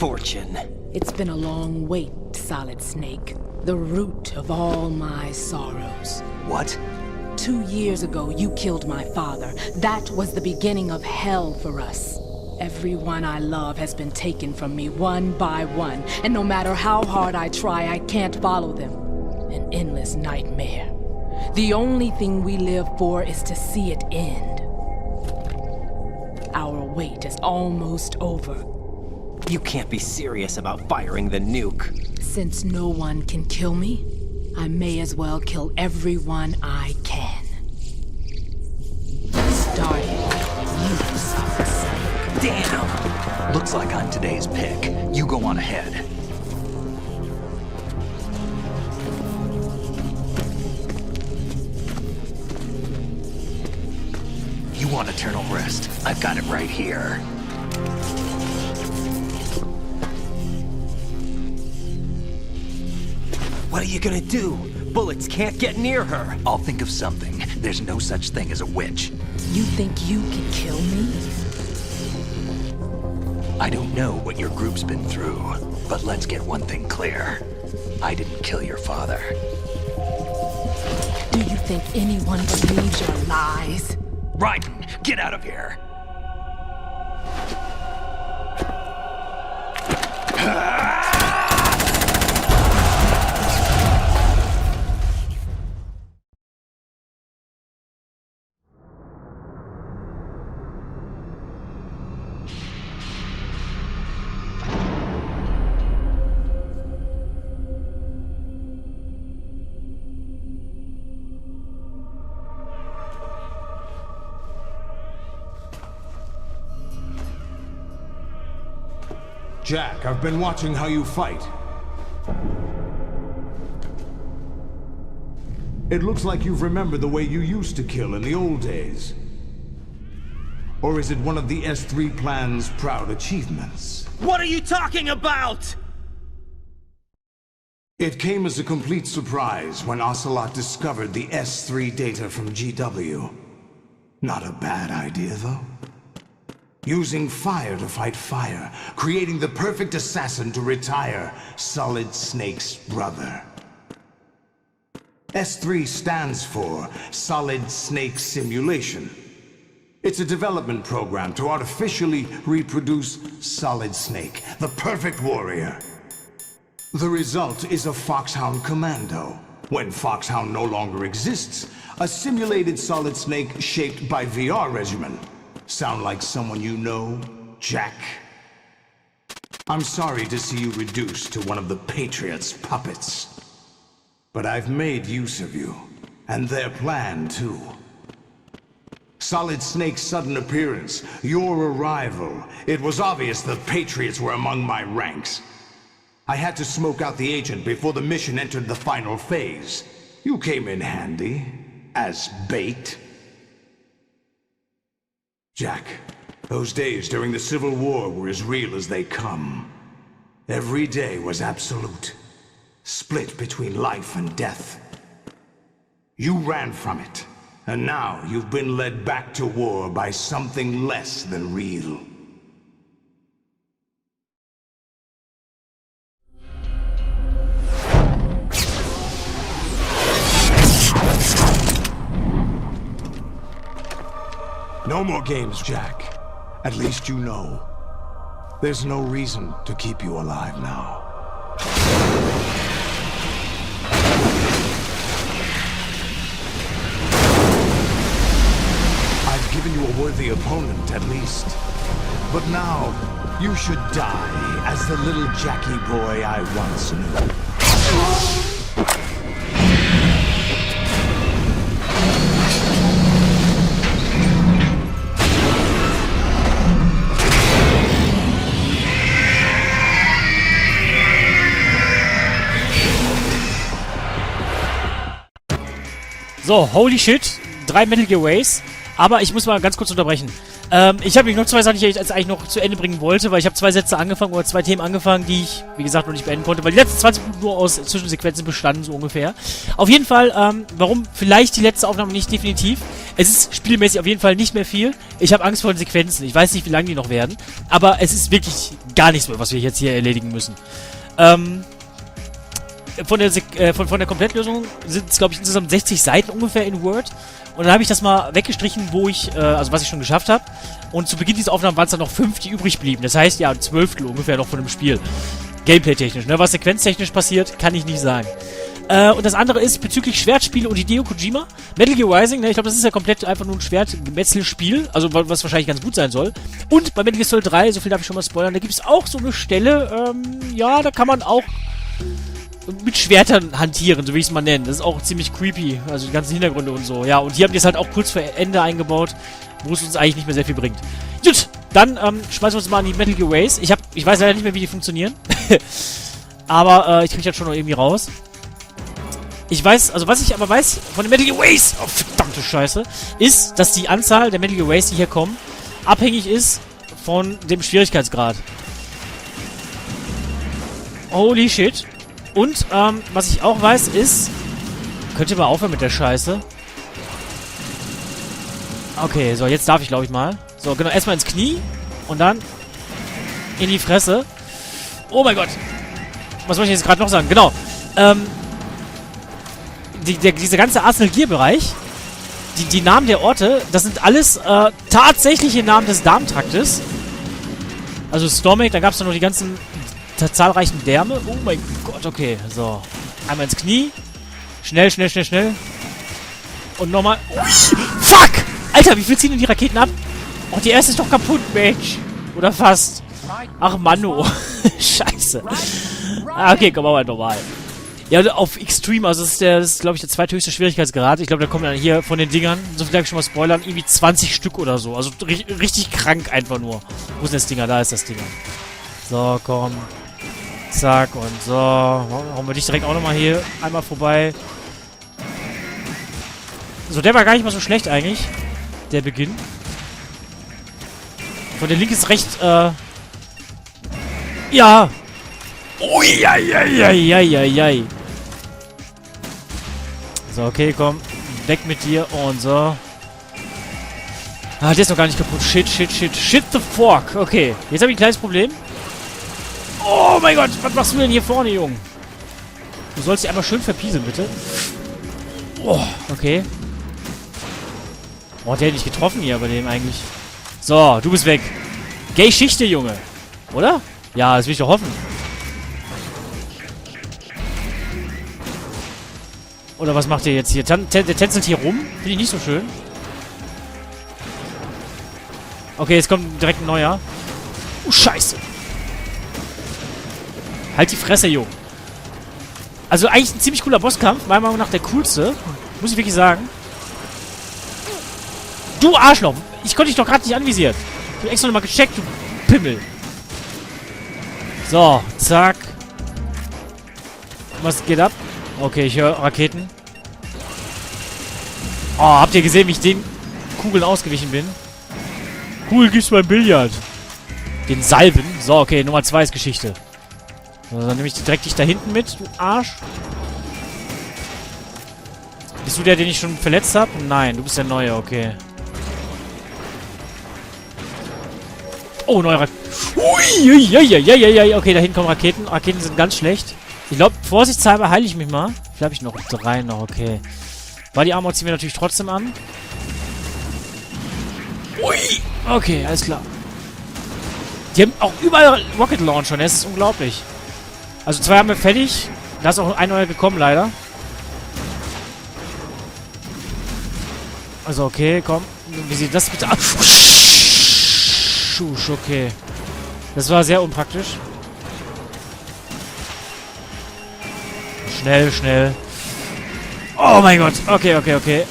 fortune. It's been a long wait, Solid Snake. The root of all my sorrows. What? 2 years ago, you killed my father. That was the beginning of hell for us. Everyone I love has been taken from me one by one, and no matter how hard I try, I can't follow them. An endless nightmare. The only thing we live for is to see it end. Our wait is almost over. You can't be serious about firing the nuke. Since no one can kill me, I may as well kill everyone I can. Starting with you, Solid Snake. Damn! Looks like I'm today's pick. You go on ahead. You want eternal rest? I've got it right here. What are you gonna do? Bullets can't get near her. I'll think of something. There's no such thing as a witch. You think you can kill me? I don't know what your group's been through, but let's get one thing clear. I didn't kill your father. Do you think anyone believes your lies? Raiden, get out of here! Jack, I've been watching how you fight. It looks like you've remembered the way you used to kill in the old days. Or is it one of the S3 plan's proud achievements? What are you talking about? It came as a complete surprise when Ocelot discovered the S3 data from GW. Not a bad idea, though. Using fire to fight fire, creating the perfect assassin to retire Solid Snake's brother. S3 stands for Solid Snake Simulation. It's a development program to artificially reproduce Solid Snake, the perfect warrior. The result is a Foxhound Commando. When Foxhound no longer exists, a simulated Solid Snake shaped by VR regimen. Sound like someone you know, Jack? I'm sorry to see you reduced to one of the Patriots' puppets. But I've made use of you, and their plan too. Solid Snake's sudden appearance, your arrival, it was obvious the Patriots were among my ranks. I had to smoke out the agent before the mission entered the final phase. You came in handy, as bait. Jack, those days during the Civil War were as real as they come. Every day was absolute, split between life and death. You ran from it, and now you've been led back to war by something less than real. No more games, Jack. At least you know. There's no reason to keep you alive now. I've given you a worthy opponent, at least. But now, you should die as the little Jackie boy I once knew. So, holy shit. 3 Metal Gear Ways. Aber ich muss mal ganz kurz unterbrechen. Ich habe noch 2 Sachen, die ich jetzt eigentlich noch zu Ende bringen wollte, weil ich habe 2 Sätze angefangen oder 2 Themen angefangen, die ich, wie gesagt, noch nicht beenden konnte, weil die letzten 20 Minuten nur aus Zwischensequenzen bestanden, so ungefähr. Auf jeden Fall, warum vielleicht die letzte Aufnahme nicht definitiv? Es ist spielmäßig auf jeden Fall nicht mehr viel. Ich habe Angst vor den Sequenzen. Ich weiß nicht, wie lange die noch werden. Aber es ist wirklich gar nichts mehr, was wir jetzt hier erledigen müssen. Von der Komplettlösung sind es, glaube ich, insgesamt 60 Seiten ungefähr in Word. Und dann habe ich das mal weggestrichen, wo ich, also was ich schon geschafft habe. Und zu Beginn dieser Aufnahme waren es dann noch 5, die übrig blieben. Das heißt, ja, ein Zwölftel ungefähr noch von dem Spiel. Gameplay-technisch, ne? Was sequenztechnisch passiert, kann ich nicht sagen. Und das andere ist bezüglich Schwertspiele und Hideo Kojima. Metal Gear Rising, ne? Ich glaube, das ist ja komplett einfach nur ein Schwertgemetzelspiel. Also, was wahrscheinlich ganz gut sein soll. Und bei Metal Gear Solid 3, so viel darf ich schon mal spoilern, da gibt es auch so eine Stelle, ja, da kann man auch mit Schwertern hantieren, so wie ich es mal nenne. Das ist auch ziemlich creepy, also die ganzen Hintergründe und so. Ja, und hier haben die es halt auch kurz vor Ende eingebaut, wo es uns eigentlich nicht mehr sehr viel bringt. Gut, dann schmeißen wir uns mal an die Metal Gear Ways. Ich weiß leider nicht mehr, wie die funktionieren. Aber ich kriege das schon noch irgendwie raus. Ich weiß, also was ich aber weiß von den Metal Gear Ways, oh verdammte Scheiße, ist, dass die Anzahl der Metal Gear Ways, die hier kommen, abhängig ist von dem Schwierigkeitsgrad. Holy shit. Und, was ich auch weiß, ist... Könnt ihr mal aufhören mit der Scheiße? Okay, so, jetzt darf ich, glaube ich, mal. So, genau, erstmal ins Knie. Und dann in die Fresse. Oh mein Gott. Was soll ich jetzt gerade noch sagen? Genau. Dieser ganze Arsenal-Gear-Bereich, die Namen der Orte, das sind alles, tatsächliche Namen des Darmtraktes. Also Stomach, da gab es dann noch die ganzen... zahlreichen Därme. Oh mein Gott, okay. So. Einmal ins Knie. Schnell, schnell, schnell, schnell. Und nochmal. Fuck! Alter, wie viel ziehen denn die Raketen ab? Oh, die erste ist doch kaputt, Mensch. Oder fast. Ach, Manno. Scheiße. Ah, okay, komm, aber normal. Ja, auf Extreme, also das ist glaube ich, der zweithöchste Schwierigkeitsgrad. Ich glaube, da kommen dann hier von den Dingern, so viel darf ich schon mal spoilern, irgendwie 20 Stück oder so. Also richtig krank einfach nur. Wo ist das Dinger? Da ist das Dinger. So, komm. Zack und so. Hauen wir dich direkt auch nochmal hier einmal vorbei. So, der war gar nicht mal so schlecht eigentlich. Der Beginn. Von der Link ist recht, ja. Uiuiuiuiuiui. So, okay, komm. Weg mit dir und so. Ah, der ist noch gar nicht kaputt. Shit, shit, shit. Shit the fork. Okay, jetzt habe ich ein kleines Problem. Oh mein Gott, was machst du denn hier vorne, Junge? Du sollst dich einmal schön verpieseln, bitte. Oh, okay. Oh, der hat nicht getroffen hier bei dem eigentlich. So, du bist weg. Gay-Schichte, Junge. Oder? Ja, das will ich doch hoffen. Oder was macht der jetzt hier? Der tänzelt hier rum. Finde ich nicht so schön. Okay, jetzt kommt direkt ein neuer. Oh, Scheiße. Halt die Fresse, Junge. Also eigentlich ein ziemlich cooler Bosskampf. Meiner Meinung nach der coolste. Muss ich wirklich sagen. Du Arschloch. Ich konnte dich doch gerade nicht anvisieren. Ich hab extra nochmal gecheckt, du Pimmel. So, zack. Was geht ab? Okay, ich höre Raketen. Oh, habt ihr gesehen, wie ich den Kugeln ausgewichen bin? Cool, gibt's beim Billard. Den Salven. So, okay, Nummer 2 ist Geschichte. So, dann nehme ich direkt dich da hinten mit, du Arsch. Bist du der, den ich schon verletzt habe? Nein, du bist der Neue, okay. Oh, neue Raketen. Okay, da hinten kommen Raketen. Raketen sind ganz schlecht. Ich glaube, vorsichtshalber heile ich mich mal. Vielleicht habe ich noch 3 noch, okay. Body Armor ziehen wir natürlich trotzdem an. Ui! Okay, alles klar. Die haben auch überall Rocket Launcher, ne? Das ist unglaublich. Also 2 haben wir fertig. Da ist auch ein neuer gekommen, leider. Also okay, komm. Wie sieht das bitte aus? Schusch, okay. Das war sehr unpraktisch. Schnell, schnell. Oh mein Gott. Okay, okay, okay.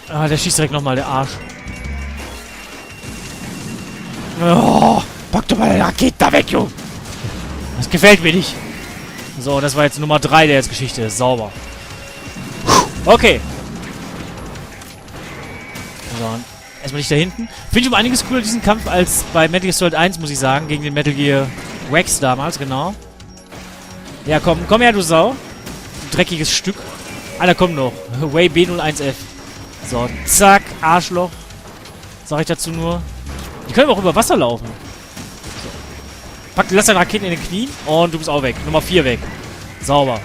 Ah, der schießt direkt nochmal, der Arsch. Oh, pack doch mal den Raketen da weg, Junge. Das gefällt mir nicht. So, das war jetzt Nummer 3, der jetzt Geschichte ist. Sauber. Okay. So, erstmal nicht da hinten. Finde ich um einiges cooler, diesen Kampf, als bei Metal Gear Solid 1, muss ich sagen. Gegen den Metal Gear Wax damals, genau. Ja, komm her, du Sau. Ein dreckiges Stück. Einer kommt noch. Way B01F. So, zack, Arschloch. Sag ich dazu nur. Die können auch über Wasser laufen. So. Lass deine Raketen in den Knien und du bist auch weg. Nummer 4 weg. Sauber.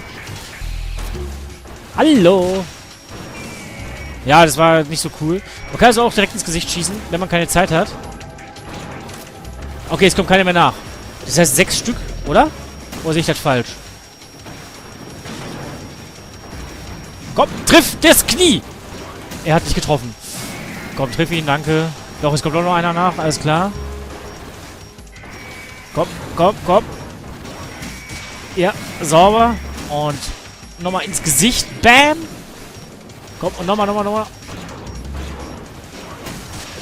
Hallo. Ja, das war nicht so cool. Man kann also auch direkt ins Gesicht schießen, wenn man keine Zeit hat. Okay, es kommt keiner mehr nach. Das heißt 6 Stück, oder? Oder sehe ich das falsch? Komm, triff das Knie! Er hat nicht getroffen. Komm, triff ihn, danke. Doch, es kommt auch noch einer nach, alles klar. Komm, komm, komm. Ja, sauber. Und nochmal ins Gesicht. Bam! Komm, und nochmal.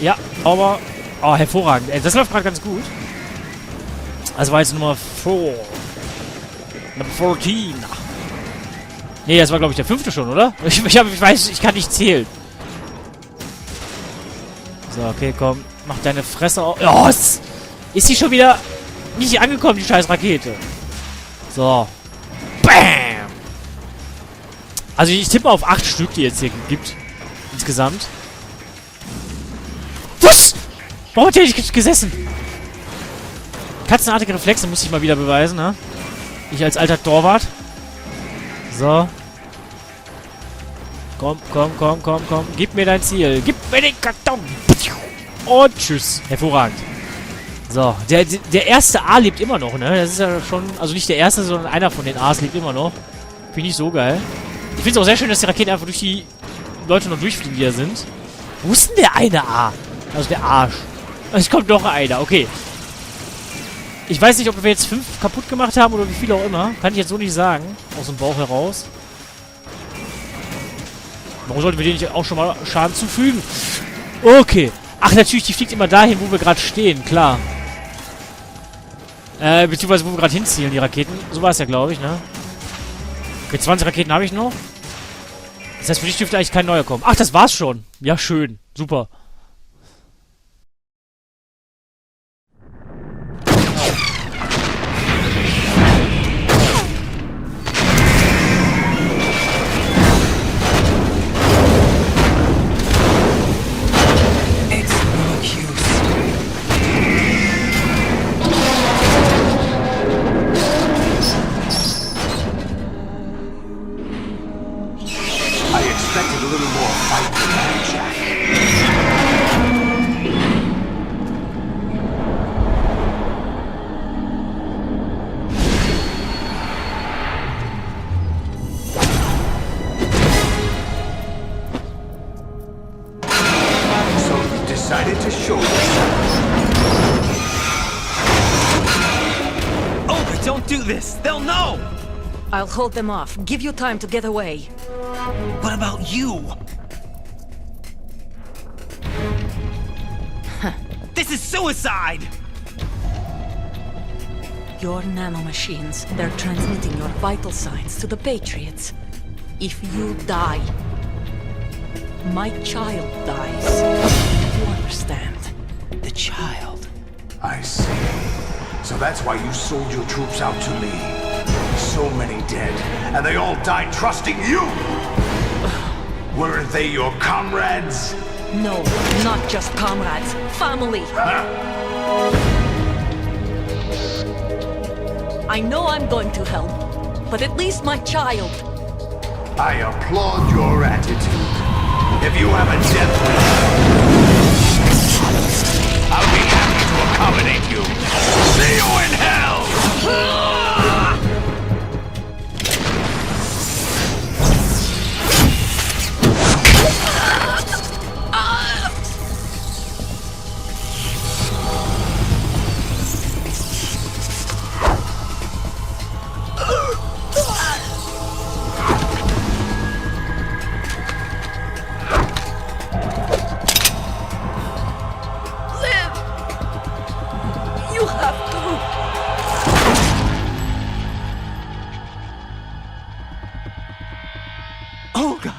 Ja, sauber. Oh, hervorragend. Ey, das läuft gerade ganz gut. Also war jetzt Nummer 4. Nummer 14. Nee, das war, glaube ich, der 5. schon, oder? Ich weiß, ich kann nicht zählen. So, okay, komm. Mach deine Fresse auf. Oh, ist die schon wieder nicht angekommen, die scheiß Rakete. So. Bam! Also ich tippe auf 8 Stück, die jetzt hier gibt. Insgesamt. Was? Warum hat der nicht gesessen? Katzenartige Reflexe muss ich mal wieder beweisen, ne? Ich als alter Torwart. So. Komm. Gib mir dein Ziel. Gib mir den Karton. Und tschüss. Hervorragend. So. Der erste A lebt immer noch, ne? Das ist ja schon... Also nicht der erste, sondern einer von den A's lebt immer noch. Finde ich so geil. Ich finde es auch sehr schön, dass die Raketen einfach durch die Leute noch durchfliegen, die da sind. Wo ist denn der eine A? Also der Arsch. Es kommt noch einer. Okay. Ich weiß nicht, ob wir jetzt 5 kaputt gemacht haben oder wie viele auch immer. Kann ich jetzt so nicht sagen. Aus dem Bauch heraus. Warum sollten wir denen nicht auch schon mal Schaden zufügen? Okay. Ach, natürlich, die fliegt immer dahin, wo wir gerade stehen. Klar. Beziehungsweise, wo wir gerade hinzielen, die Raketen. So war es ja, glaube ich, ne? Okay, 20 Raketen habe ich noch. Das heißt, für dich dürfte eigentlich kein neuer kommen. Ach, das war's schon. Ja, schön. Super. Decided to show yourself. Oh, but don't do this! They'll know! I'll hold them off. Give you time to get away. What about you? This is suicide! Your nanomachines, they're transmitting your vital signs to the Patriots. If you die, my child dies. You understand? The child. I see. So that's why you sold your troops out to me. So many dead, and they all died trusting you! Weren't they your comrades? No, not just comrades. Family. I know I'm going to hell, but at least my child. I applaud your attitude. If you have a death wish, I'll be happy to accommodate you. See you in hell! Olga!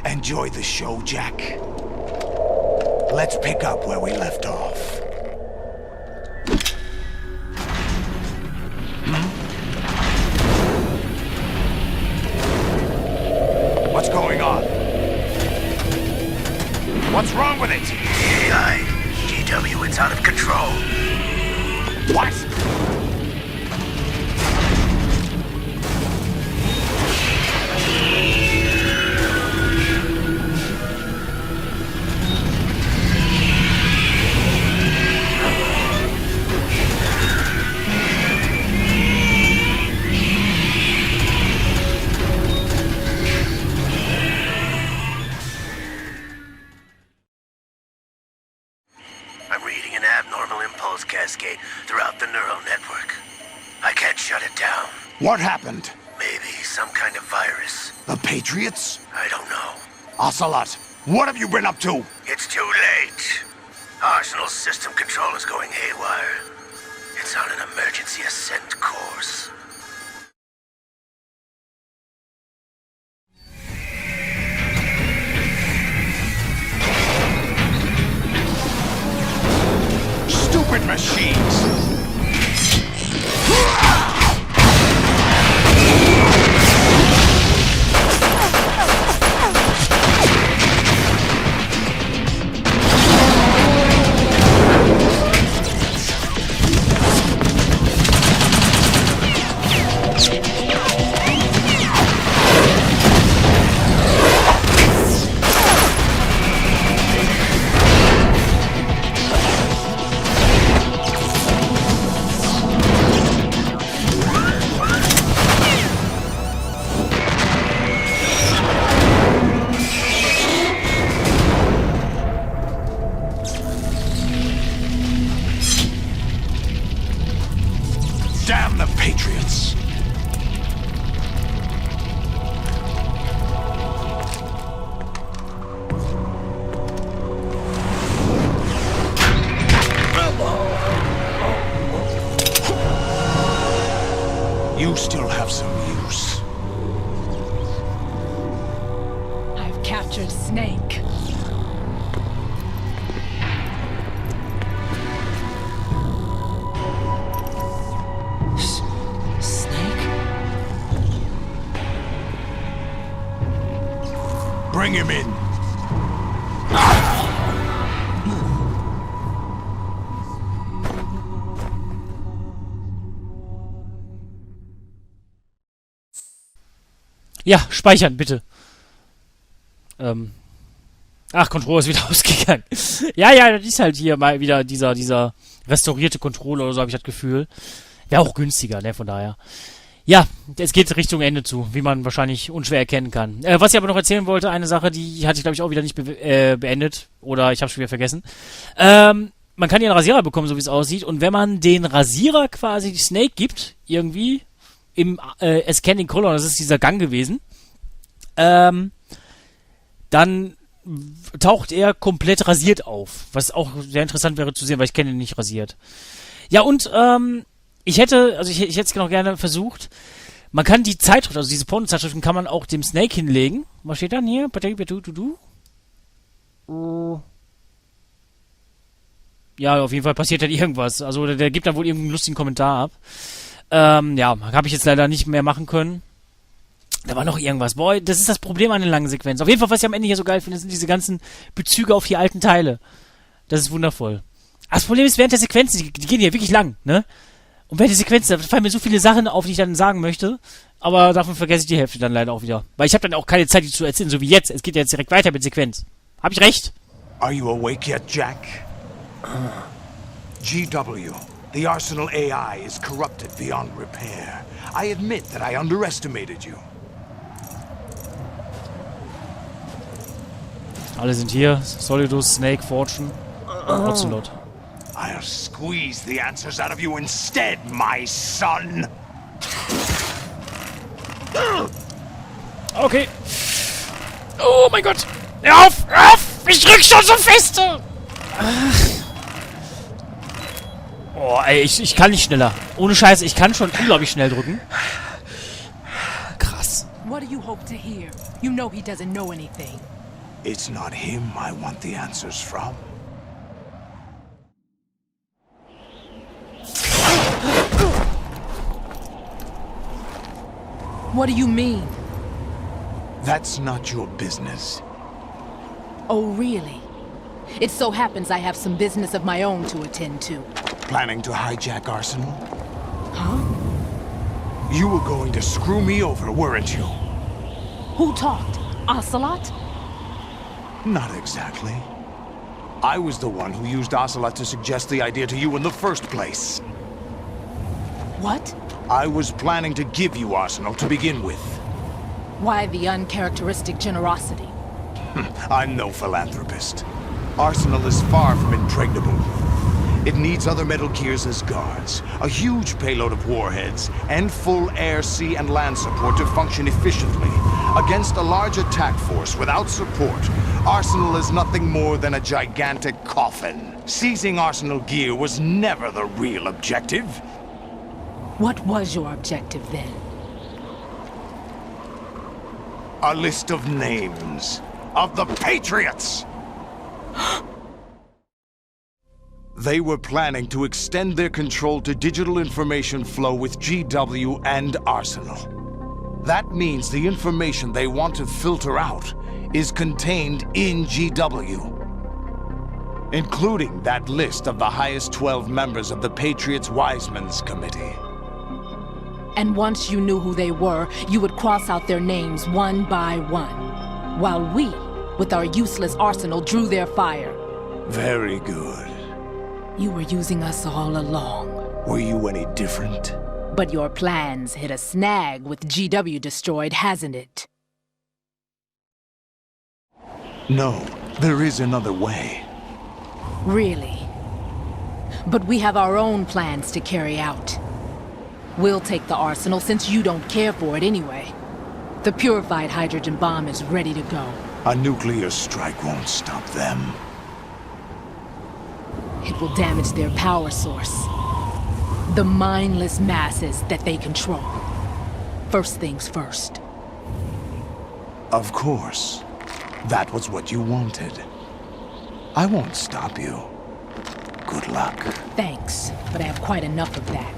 Enjoy the show, Jack. Let's pick up where we left off. What's going on? What's wrong with it? AI, GW, it's out of control. What? I'm reading an abnormal impulse cascade throughout the neural network. I can't shut it down. What happened? Maybe some kind of virus. The Patriots? I don't know. Ocelot, what have you been up to? It's too late. Arsenal's system control is going haywire. It's on an emergency ascent course. Stupid machines! Damn the Patriots! You still have some use. I've captured Snake. Snake? Bring him in. Ja, speichern, bitte. Ach, Controller ist wieder ausgegangen. Ja, das ist halt hier mal wieder dieser restaurierte Controller oder so, habe ich das Gefühl. Wäre auch günstiger, ne, von daher. Ja, es geht Richtung Ende zu, wie man wahrscheinlich unschwer erkennen kann. Was ich aber noch erzählen wollte, eine Sache, die hatte ich, glaube ich, auch wieder nicht beendet. Oder ich habe schon wieder vergessen. Man kann hier einen Rasierer bekommen, so wie es aussieht. Und wenn man den Rasierer quasi Snake gibt, irgendwie im Scanning Color, das ist dieser Gang gewesen, dann taucht er komplett rasiert auf. Was auch sehr interessant wäre zu sehen, weil ich kenne ihn nicht rasiert. Ja, und ich hätte es noch gerne versucht, man kann die Zeitschrift, also diese Pornozeitschriften kann man auch dem Snake hinlegen. Was steht dann hier? Ja, auf jeden Fall passiert dann irgendwas. Also der gibt dann wohl irgendeinen lustigen Kommentar ab. Ja, habe ich jetzt leider nicht mehr machen können. Da war noch irgendwas. Boah, das ist das Problem an den langen Sequenzen. Auf jeden Fall, was ich am Ende hier so geil finde, sind diese ganzen Bezüge auf die alten Teile. Das ist wundervoll. Aber das Problem ist, während der Sequenzen, die gehen hier wirklich lang, ne? Und während der Sequenzen, da fallen mir so viele Sachen auf, die ich dann sagen möchte. Aber davon vergesse ich die Hälfte dann leider auch wieder. Weil ich habe dann auch keine Zeit, die zu erzählen, so wie jetzt. Es geht ja jetzt direkt weiter mit Sequenz. Hab ich recht? Are you awake yet, Jack? GW, the Arsenal AI is corrupted beyond repair. I admit that I underestimated you. Alle sind hier. Solidus, Snake, Fortune, Ocelot. I'll squeeze the answers out of you instead, my son. Okay. Oh mein Gott. Hör auf! Hör auf! Ich drück schon so feste! Oh, ey, ich kann nicht schneller. Ohne Scheiße, ich kann schon unglaublich schnell drücken. Krass. What do you hope to hear? You know he doesn't know anything. It's not him I want the answers from. What do you mean? That's not your business. Oh, really? It so happens I have some business of my own to attend to. Planning to hijack Arsenal? Huh? You were going to screw me over, weren't you? Who talked? Ocelot? Not exactly. I was the one who used Ocelot to suggest the idea to you in the first place. What? I was planning to give you Arsenal to begin with. Why the uncharacteristic generosity? I'm no philanthropist. Arsenal is far from impregnable. It needs other Metal Gears as guards, a huge payload of warheads, and full air, sea, and land support to function efficiently. Against a large attack force without support, Arsenal is nothing more than a gigantic coffin. Seizing Arsenal gear was never the real objective. What was your objective then? A list of names of the Patriots! They were planning to extend their control to digital information flow with GW and Arsenal. That means the information they want to filter out is contained in GW, including that list of the highest 12 members of the Patriots' Wiseman's Committee. And once you knew who they were, you would cross out their names one by one, while we, with our useless arsenal, drew their fire. Very good. You were using us all along. Were you any different? But your plans hit a snag with GW destroyed, hasn't it? No, there is another way. Really? But we have our own plans to carry out. We'll take the arsenal since you don't care for it anyway. The purified hydrogen bomb is ready to go. A nuclear strike won't stop them. It will damage their power source. The mindless masses that they control. First things first. Of course. That was what you wanted. I won't stop you. Good luck. Thanks, but I have quite enough of that.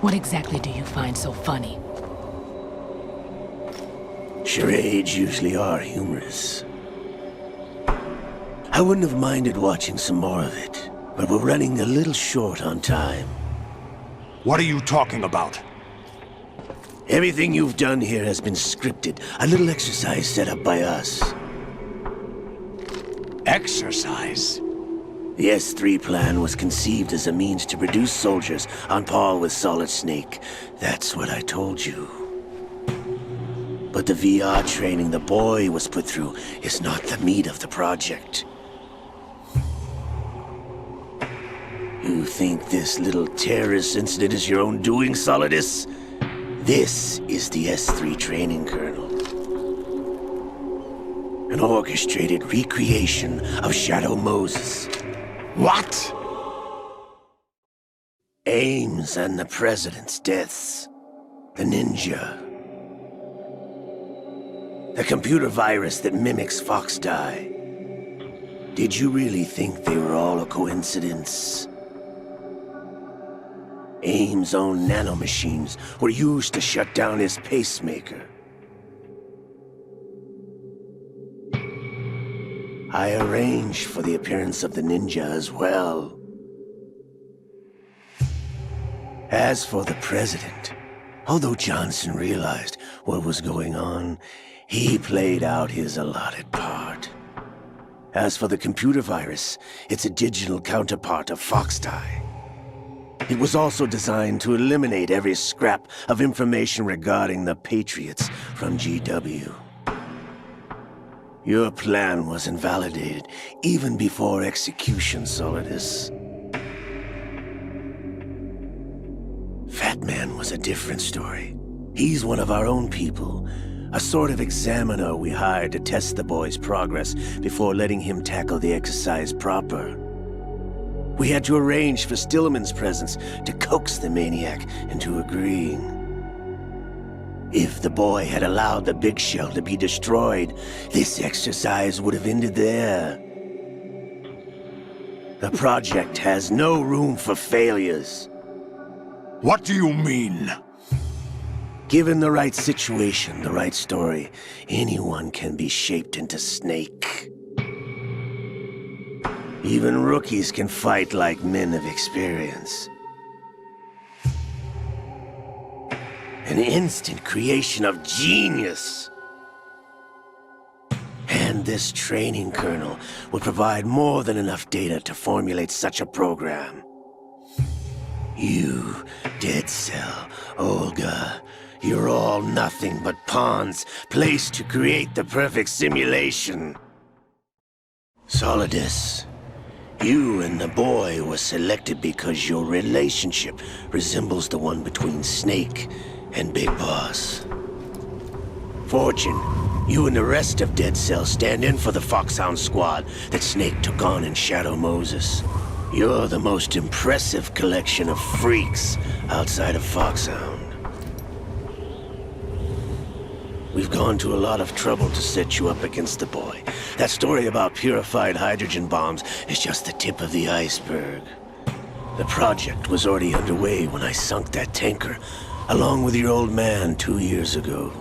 What exactly do you find so funny? Charades usually are humorous. I wouldn't have minded watching some more of it, but we're running a little short on time. What are you talking about? Everything you've done here has been scripted, a little exercise set up by us. Exercise? The S3 plan was conceived as a means to produce soldiers on par with Solid Snake. That's what I told you. But the VR training the boy was put through is not the meat of the project. You think this little terrorist incident is your own doing, Solidus? This is the S3 training kernel. An orchestrated recreation of Shadow Moses. What? Ames and the President's deaths. The ninja. The computer virus that mimics Fox Die. Did you really think they were all a coincidence? Ames' own nanomachines were used to shut down his pacemaker. I arranged for the appearance of the ninja as well. As for the President, although Johnson realized what was going on, he played out his allotted part. As for the computer virus, it's a digital counterpart of Fox Die. It was also designed to eliminate every scrap of information regarding the Patriots from GW. Your plan was invalidated even before execution, Solidus. Fat Man was a different story. He's one of our own people, a sort of examiner we hired to test the boy's progress before letting him tackle the exercise proper. We had to arrange for Stillman's presence to coax the maniac into agreeing. If the boy had allowed the big shell to be destroyed, this exercise would have ended there. The project has no room for failures. What do you mean? Given the right situation, the right story, anyone can be shaped into Snake. Even rookies can fight like men of experience. An instant creation of genius. And this training kernel would provide more than enough data to formulate such a program. You, Dead Cell, Olga, you're all nothing but pawns placed to create the perfect simulation. Solidus, you and the boy were selected because your relationship resembles the one between Snake and Big Boss. Fortune, you and the rest of Dead Cell stand in for the Foxhound squad that Snake took on in Shadow Moses. You're the most impressive collection of freaks outside of Foxhound. We've gone to a lot of trouble to set you up against the boy. That story about purified hydrogen bombs is just the tip of the iceberg. The project was already underway when I sunk that tanker, along with your old man 2 years ago.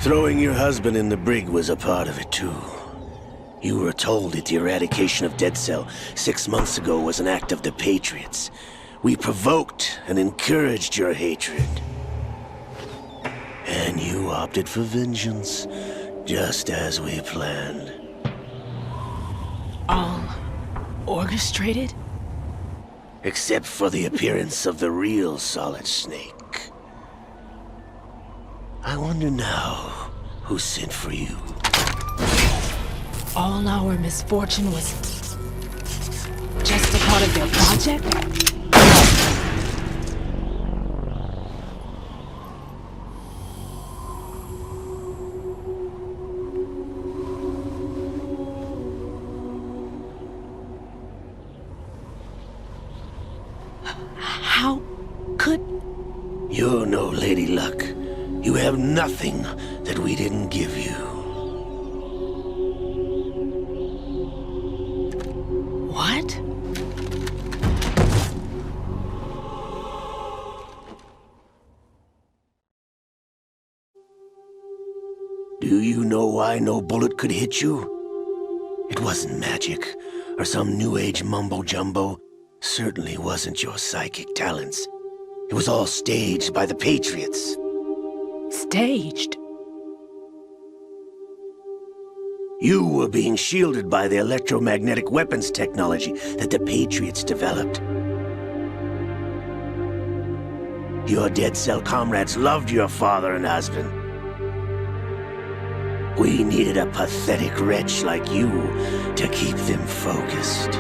Throwing your husband in the brig was a part of it too. You were told that the eradication of Dead Cell 6 months ago was an act of the Patriots. We provoked and encouraged your hatred. And you opted for vengeance, just as we planned. All orchestrated? Except for the appearance of the real Solid Snake. I wonder now who sent for you. All our misfortune was just a part of their project? How could... You're no Lady Luck. You have nothing that we didn't give you. What? Do you know why no bullet could hit you? It wasn't magic, or some new age mumbo-jumbo. Certainly wasn't your psychic talents. It was all staged by the Patriots. Staged? You were being shielded by the electromagnetic weapons technology that the Patriots developed. Your Dead Cell comrades loved your father and husband. We needed a pathetic wretch like you to keep them focused.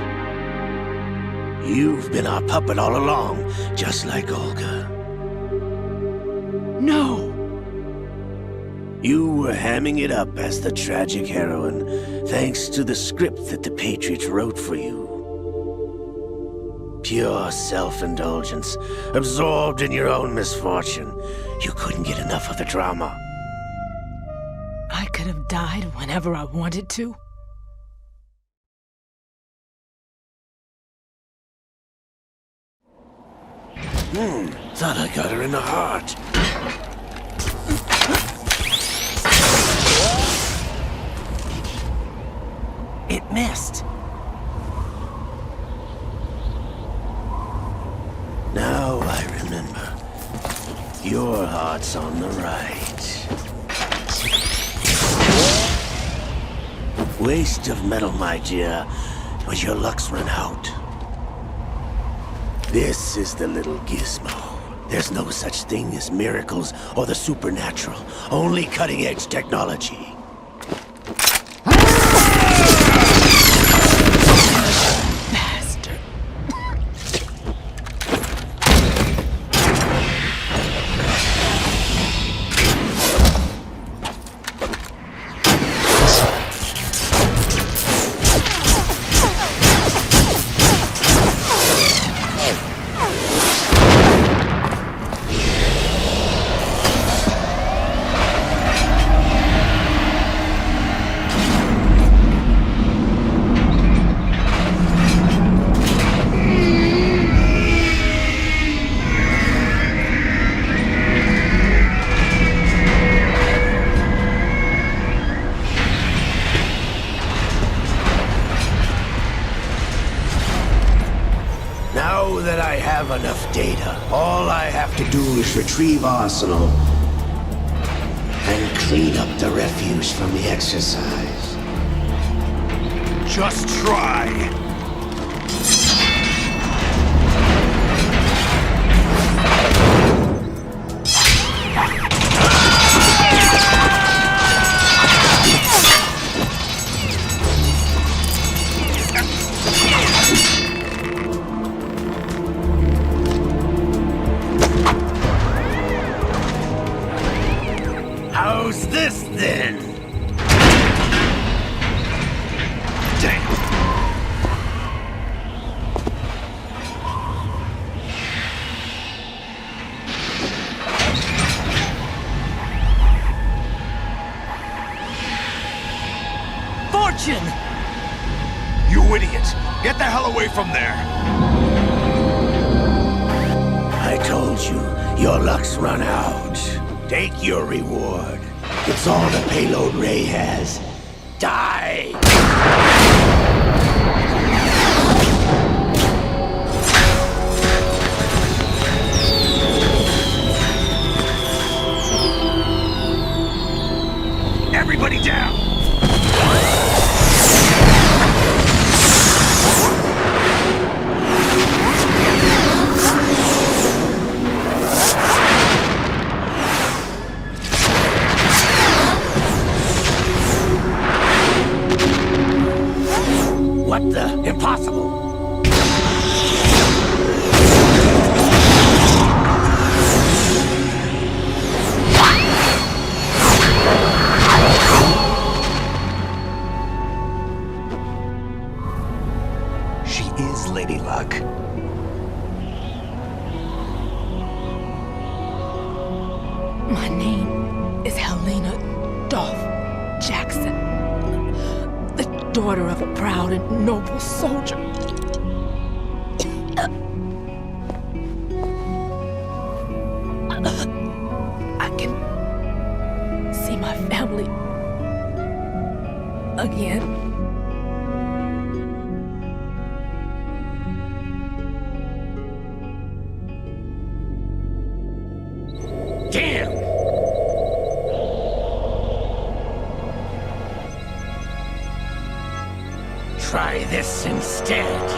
You've been our puppet all along, just like Olga. No! You were hamming it up as the tragic heroine, thanks to the script that the Patriots wrote for you. Pure self-indulgence, absorbed in your own misfortune. You couldn't get enough of the drama. I could have died whenever I wanted to. Thought I got her in the heart. It missed. Now I remember. Your heart's on the right. Waste of metal, my dear, but your luck's run out. This is the little gizmo. There's no such thing as miracles or the supernatural, only cutting-edge technology. Bastard. know that I have enough data. All I have to do is retrieve Arsenal and clean up the refuse from the exercise. Just try. How's this then? Damn. Fortune! You idiot! Get the hell away from there! I told you, your luck's run out. Take your reward. It's all the payload Ray has. Die! Everybody down! What the? Impossible! She is Lady Luck. My name is Helena Dolph Jackson, the daughter of a proud and noble soldier. I can see my family again. Damn! Try this instead.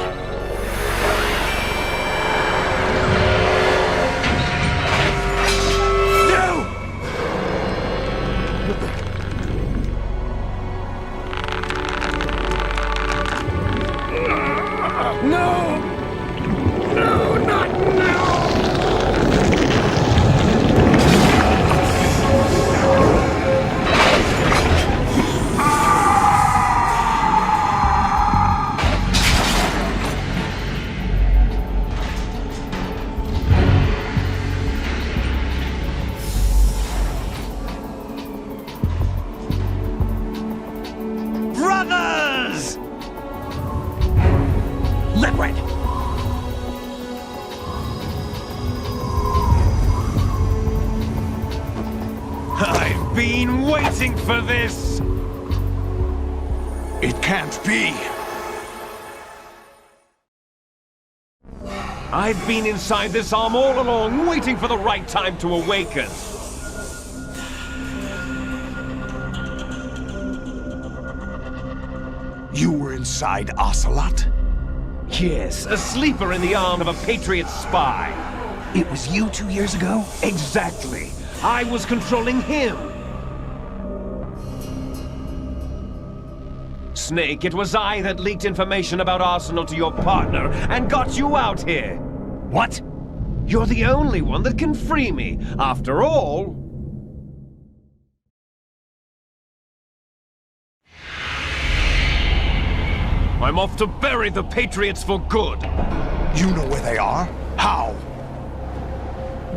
No! No, not now! Brothers! Liquid! I've been waiting for this! It can't be. I've been inside this arm all along, waiting for the right time to awaken. You were inside Ocelot? Yes, a sleeper in the arm of a Patriot spy. It was you 2 years ago? Exactly. I was controlling him. Snake, it was I that leaked information about Arsenal to your partner and got you out here. What? You're the only one that can free me. After all... I'm off to bury the Patriots for good. You know where they are? How?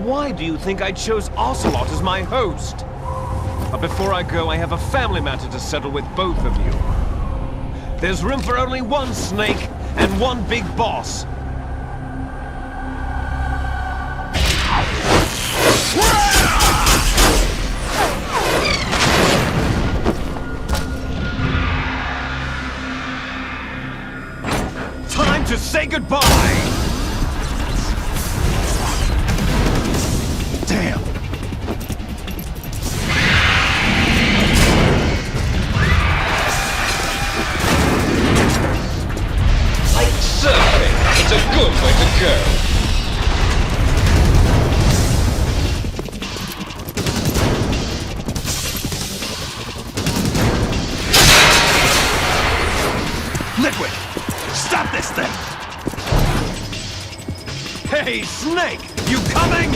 Why do you think I chose Ocelot as my host? But before I go, I have a family matter to settle with both of you. There's room for only one Snake and one big boss. Time to say goodbye! Hey, Snake! You coming?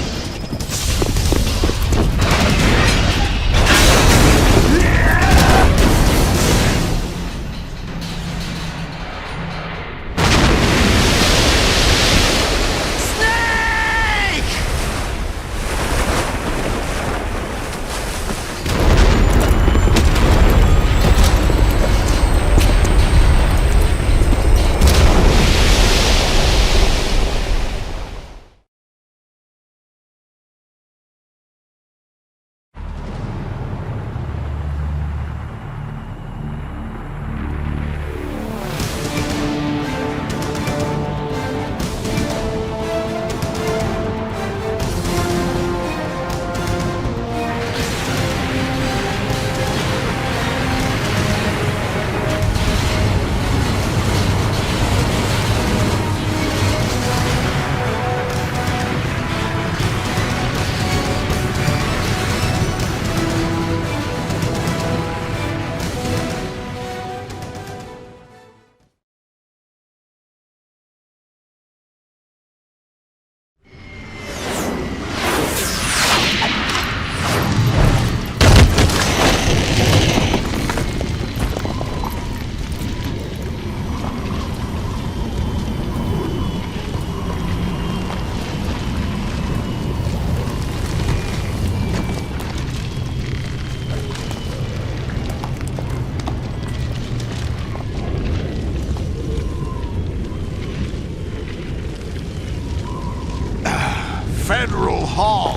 Federal Hall.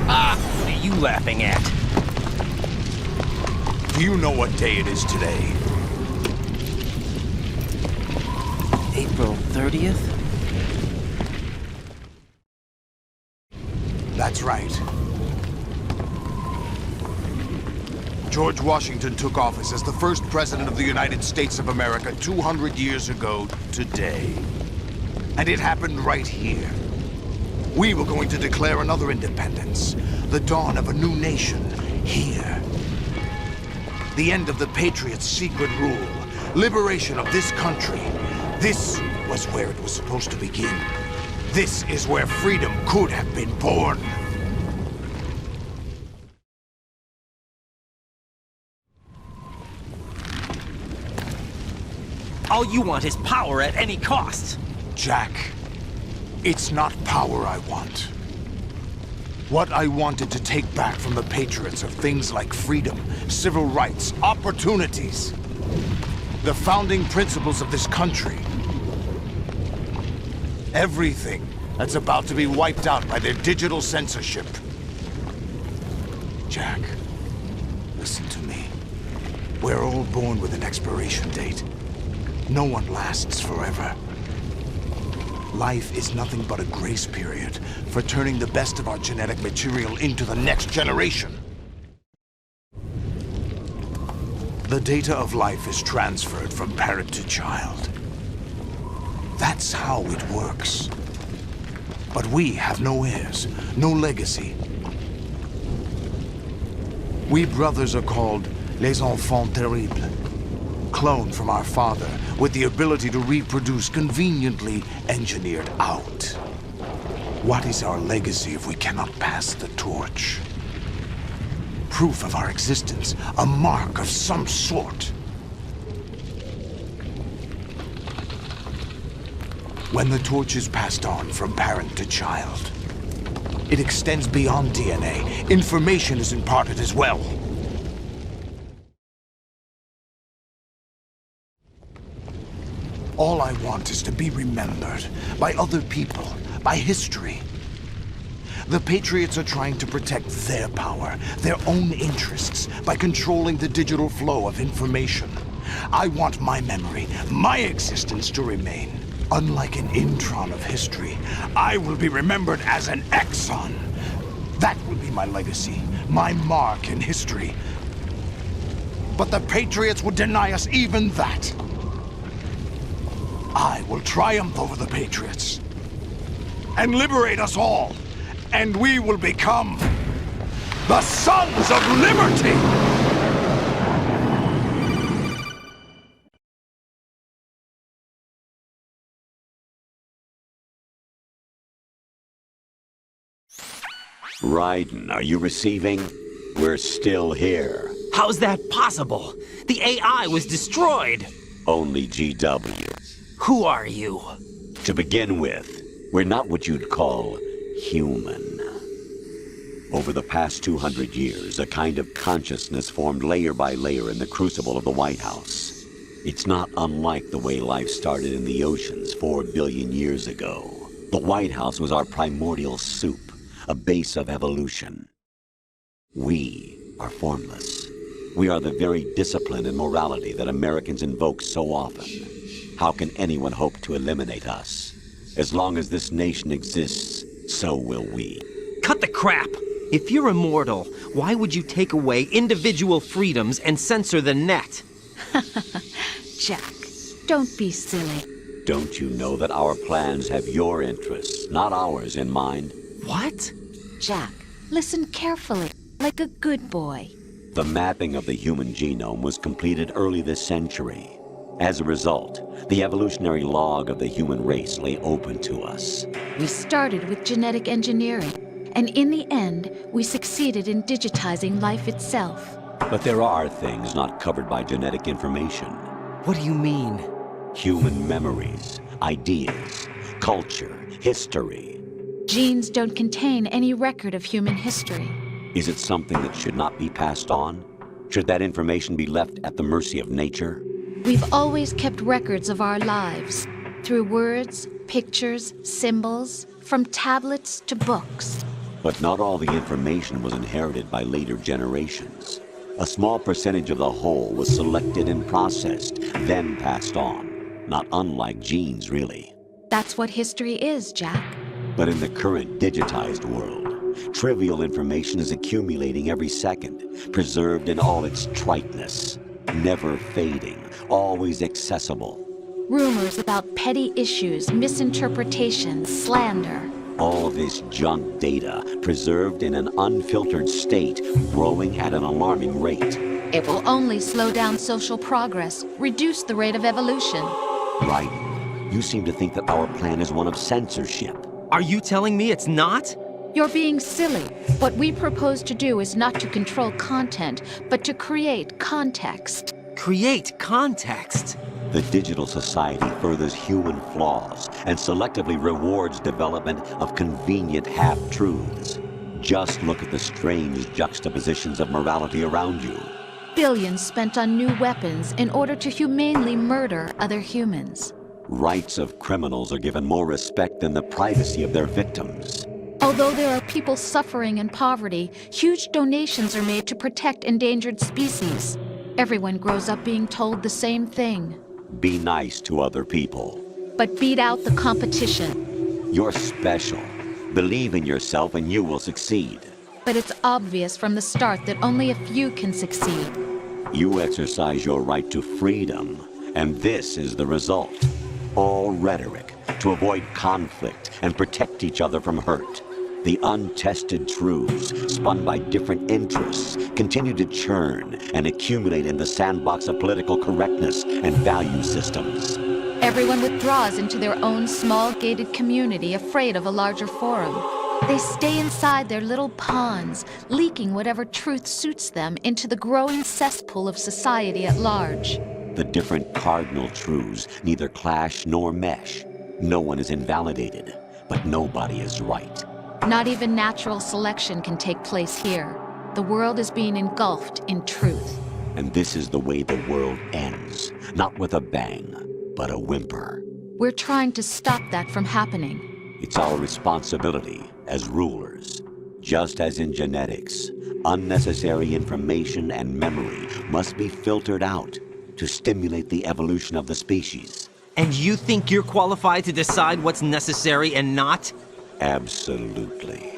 What are you laughing at? Do you know what day it is today? April 30th? That's right. George Washington took office as the first president of the United States of America 200 years ago today. And it happened right here. We were going to declare another independence, the dawn of a new nation, here. The end of the Patriots' secret rule, liberation of this country. This was where it was supposed to begin. This is where freedom could have been born. All you want is power at any cost. Jack, it's not power I want. What I wanted to take back from the Patriots are things like freedom, civil rights, opportunities. The founding principles of this country. Everything that's about to be wiped out by their digital censorship. Jack, listen to me. We're all born with an expiration date. No one lasts forever. Life is nothing but a grace period for turning the best of our genetic material into the next generation. The data of life is transferred from parent to child. That's how it works. But we have no heirs, no legacy. We brothers are called les enfants terribles. Cloned from our father, with the ability to reproduce conveniently engineered out. What is our legacy if we cannot pass the torch? Proof of our existence, a mark of some sort. When the torch is passed on from parent to child, it extends beyond DNA. Information is imparted as well. All I want is to be remembered by other people, by history. The Patriots are trying to protect their power, their own interests, by controlling the digital flow of information. I want my memory, my existence to remain. Unlike an intron of history, I will be remembered as an exon. That will be my legacy, my mark in history. But the Patriots would deny us even that. I will triumph over the Patriots and liberate us all, and we will become the Sons of Liberty! Raiden, are you receiving? We're still here. How's that possible? The AI was destroyed. Only GW. Who are you? To begin with, we're not what you'd call human. Over the past 200 years, a kind of consciousness formed layer by layer in the crucible of the White House. It's not unlike the way life started in the oceans 4 billion years ago. The White House was our primordial soup, a base of evolution. We are formless. We are the very discipline and morality that Americans invoke so often. How can anyone hope to eliminate us? As long as this nation exists, so will we. Cut the crap! If you're immortal, why would you take away individual freedoms and censor the net? Jack, don't be silly. Don't you know that our plans have your interests, not ours, in mind? What? Jack, listen carefully, like a good boy. The mapping of the human genome was completed early this century. As a result, the evolutionary log of the human race lay open to us. We started with genetic engineering, and in the end, we succeeded in digitizing life itself. But there are things not covered by genetic information. What do you mean? Human memories, ideas, culture, history. Genes don't contain any record of human history. Is it something that should not be passed on? Should that information be left at the mercy of nature? We've always kept records of our lives, through words, pictures, symbols, from tablets to books. But not all the information was inherited by later generations. A small percentage of the whole was selected and processed, then passed on. Not unlike genes, really. That's what history is, Jack. But in the current digitized world, trivial information is accumulating every second, preserved in all its triteness, never fading, always accessible. Rumors about petty issues, misinterpretations, slander. All this junk data, preserved in an unfiltered state, growing at an alarming rate. It will only slow down social progress, reduce the rate of evolution. Right. You seem to think that our plan is one of censorship. Are you telling me it's not? You're being silly. What we propose to do is not to control content, but to create context. Create context? The digital society furthers human flaws and selectively rewards development of convenient half-truths. Just look at the strange juxtapositions of morality around you. Billions spent on new weapons in order to humanely murder other humans. Rights of criminals are given more respect than the privacy of their victims. Although there are people suffering in poverty, huge donations are made to protect endangered species. Everyone grows up being told the same thing. Be nice to other people. But beat out the competition. You're special. Believe in yourself and you will succeed. But it's obvious from the start that only a few can succeed. You exercise your right to freedom, and this is the result. All rhetoric to avoid conflict and protect each other from hurt. The untested truths, spun by different interests, continue to churn and accumulate in the sandbox of political correctness and value systems. Everyone withdraws into their own small gated community, afraid of a larger forum. They stay inside their little ponds, leaking whatever truth suits them into the growing cesspool of society at large. The different cardinal truths neither clash nor mesh. No one is invalidated, but nobody is right. Not even natural selection can take place here. The world is being engulfed in truth. And this is the way the world ends. Not with a bang, but a whimper. We're trying to stop that from happening. It's our responsibility as rulers. Just as in genetics, unnecessary information and memory must be filtered out to stimulate the evolution of the species. And you think you're qualified to decide what's necessary and not? Absolutely.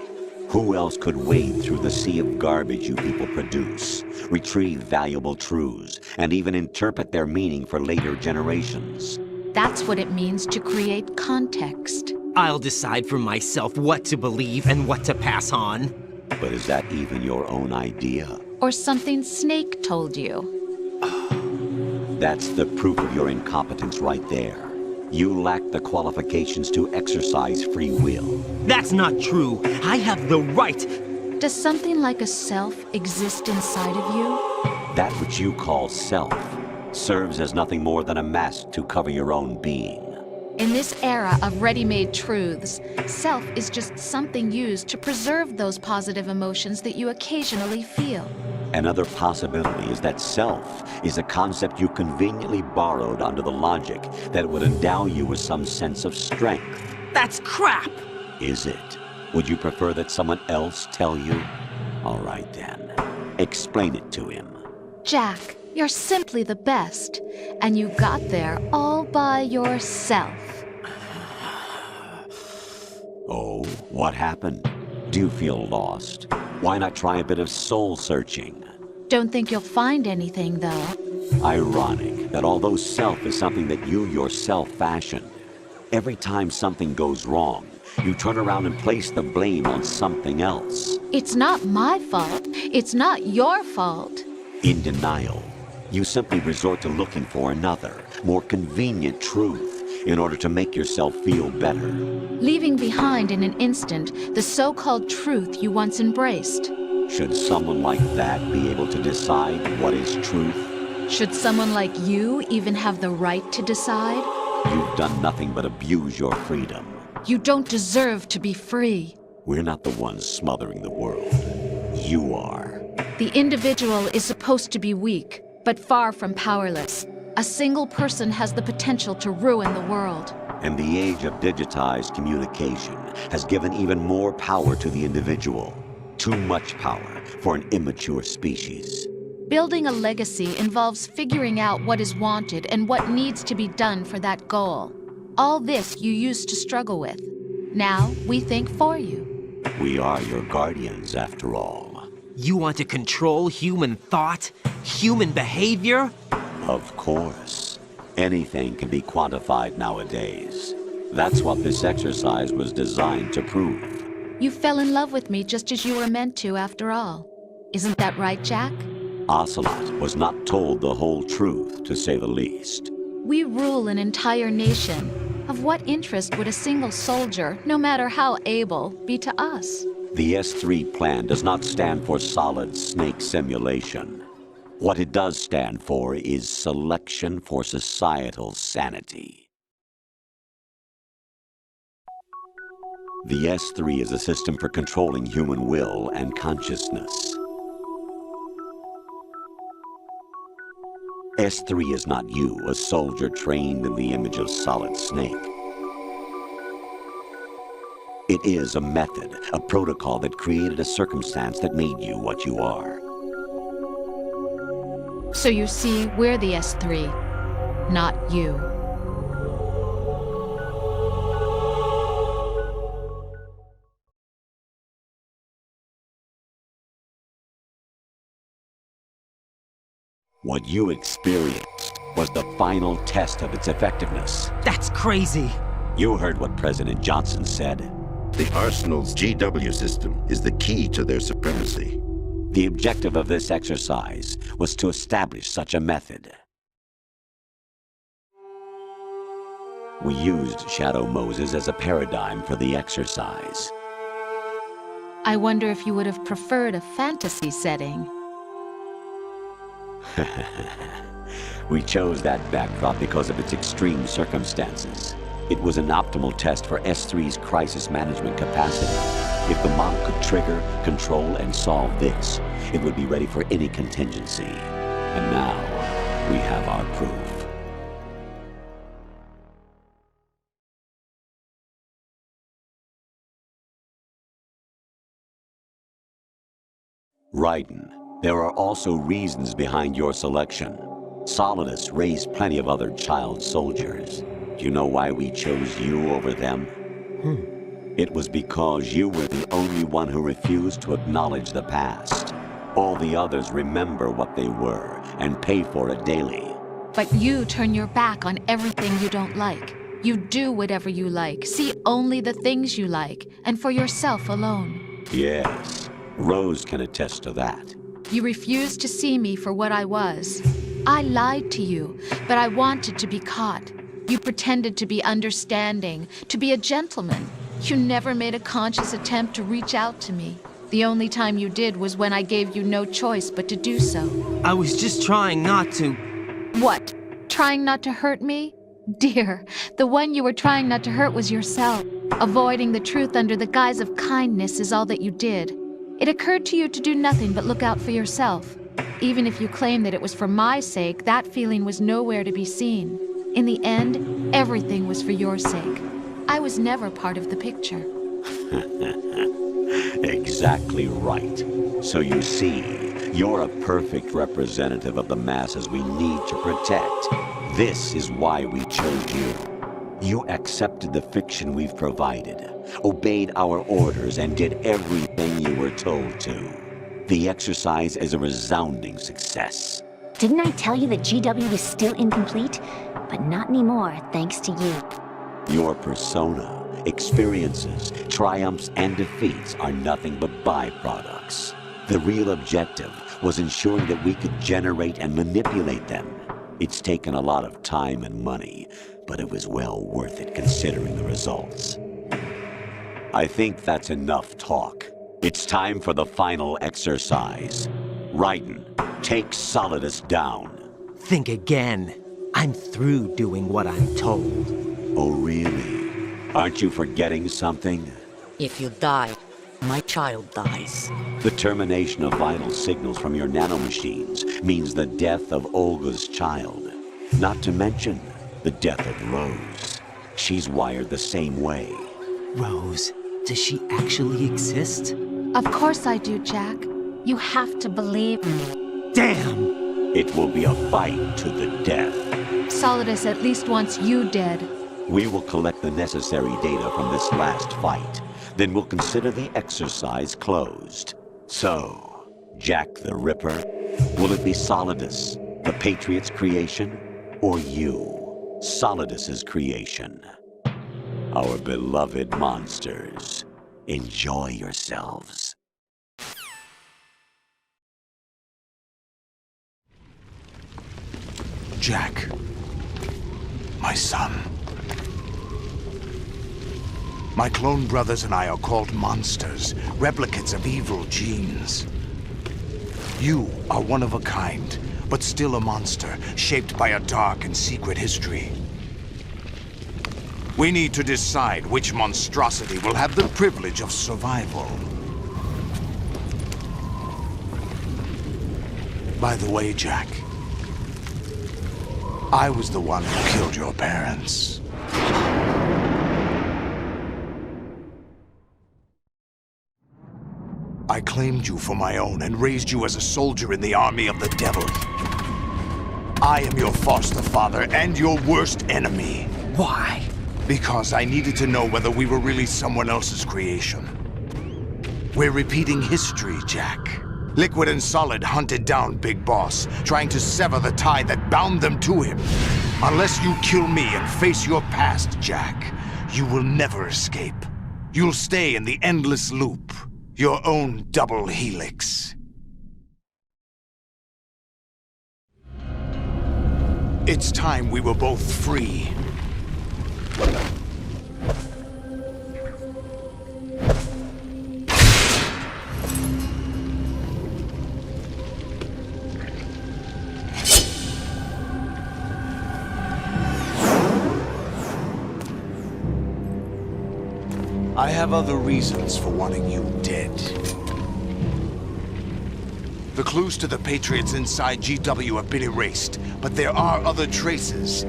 Who else could wade through the sea of garbage you people produce, retrieve valuable truths, and even interpret their meaning for later generations? That's what it means to create context. I'll decide for myself what to believe and what to pass on. But is that even your own idea? Or something Snake told you? That's the proof of your incompetence right there. You lack the qualifications to exercise free will. That's not true. I have the right. Does something like a self exist inside of you? That which you call self serves as nothing more than a mask to cover your own being. In this era of ready-made truths, self is just something used to preserve those positive emotions that you occasionally feel. Another possibility is that self is a concept you conveniently borrowed under the logic that it would endow you with some sense of strength. That's crap! Is it? Would you prefer that someone else tell you? All right then. Explain it to him. Jack, you're simply the best, and you got there all by yourself. Oh, what happened? Do you feel lost? Why not try a bit of soul searching? Don't think you'll find anything, though. Ironic that although self is something that you yourself fashioned, every time something goes wrong, you turn around and place the blame on something else. It's not my fault. It's not your fault. In denial, you simply resort to looking for another, more convenient truth in order to make yourself feel better. Leaving behind in an instant the so-called truth you once embraced. Should someone like that be able to decide what is truth? Should someone like you even have the right to decide? You've done nothing but abuse your freedom. You don't deserve to be free. We're not the ones smothering the world. You are. The individual is supposed to be weak, but far from powerless. A single person has the potential to ruin the world. And the age of digitized communication has given even more power to the individual. Too much power for an immature species. Building a legacy involves figuring out what is wanted and what needs to be done for that goal. All this you used to struggle with. Now we think for you. We are your guardians, after all. You want to control human thought? Human behavior? Of course. Anything can be quantified nowadays. That's what this exercise was designed to prove. You fell in love with me just as you were meant to, after all. Isn't that right, Jack? Ocelot was not told the whole truth, to say the least. We rule an entire nation. Of what interest would a single soldier, no matter how able, be to us? The S3 plan does not stand for solid snake simulation. What it does stand for is selection for societal sanity. The S3 is a system for controlling human will and consciousness. S3 is not you, a soldier trained in the image of Solid Snake. It is a method, a protocol that created a circumstance that made you what you are. So you see, we're the S3, not you. What you experienced was the final test of its effectiveness. That's crazy. You heard what President Johnson said. The Arsenal's GW system is the key to their supremacy. The objective of this exercise was to establish such a method. We used Shadow Moses as a paradigm for the exercise. I wonder if you would have preferred a fantasy setting. We chose that backdrop because of its extreme circumstances. It was an optimal test for S3's crisis management capacity. If the model could trigger, control, and solve this, it would be ready for any contingency. And now, we have our proof. Raiden, there are also reasons behind your selection. Solidus raised plenty of other child soldiers. Do you know why we chose you over them? It was because you were the only one who refused to acknowledge the past. All the others remember what they were and pay for it daily. But you turn your back on everything you don't like. You do whatever you like, see only the things you like, and for yourself alone. Yes, Rose can attest to that. You refused to see me for what I was. I lied to you, but I wanted to be caught. You pretended to be understanding, to be a gentleman. You never made a conscious attempt to reach out to me. The only time you did was when I gave you no choice but to do so. I was just trying not to. What? Trying not to hurt me? Dear, the one you were trying not to hurt was yourself. Avoiding the truth under the guise of kindness is all that you did. It occurred to you to do nothing but look out for yourself. Even if you claim that it was for my sake, that feeling was nowhere to be seen. In the end, everything was for your sake. I was never part of the picture. Exactly right. So you see, you're a perfect representative of the masses we need to protect. This is why we chose you. You accepted the fiction we've provided, obeyed our orders, and did everything you were told to. The exercise is a resounding success. Didn't I tell you that GW was still incomplete? But not anymore, thanks to you. Your persona, experiences, triumphs, and defeats are nothing but byproducts. The real objective was ensuring that we could generate and manipulate them. It's taken a lot of time and money, but it was well worth it considering the results. I think that's enough talk. It's time for the final exercise. Reichen, take Solidus down. Think again. I'm through doing what I'm told. Oh, really? Aren't you forgetting something? If you die, my child dies. The termination of vital signals from your nanomachines means the death of Olga's child. Not to mention the death of Rose. She's wired the same way. Rose, does she actually exist? Of course I do, Jack. You have to believe me. Damn! It will be a fight to the death. Solidus at least wants you dead. We will collect the necessary data from this last fight. Then we'll consider the exercise closed. So, Jack the Ripper, will it be Solidus, the Patriot's creation, or you, Solidus's creation? Our beloved monsters, enjoy yourselves. Jack, my son. My clone brothers and I are called monsters, replicates of evil genes. You are one of a kind, but still a monster, shaped by a dark and secret history. We need to decide which monstrosity will have the privilege of survival. By the way, Jack, I was the one who killed your parents. I claimed you for my own and raised you as a soldier in the army of the devil. I am your foster father and your worst enemy. Why? Because I needed to know whether we were really someone else's creation. We're repeating history, Jack. Liquid and Solid hunted down Big Boss, trying to sever the tie that bound them to him. Unless you kill me and face your past, Jack, you will never escape. You'll stay in the endless loop, your own double helix. It's time we were both free. I have other reasons for wanting you dead. The clues to the Patriots inside GW have been erased, but there are other traces.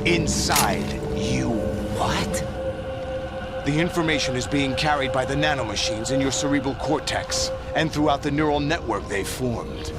Inside you. What? The information is being carried by the nanomachines in your cerebral cortex, and throughout the neural network they formed.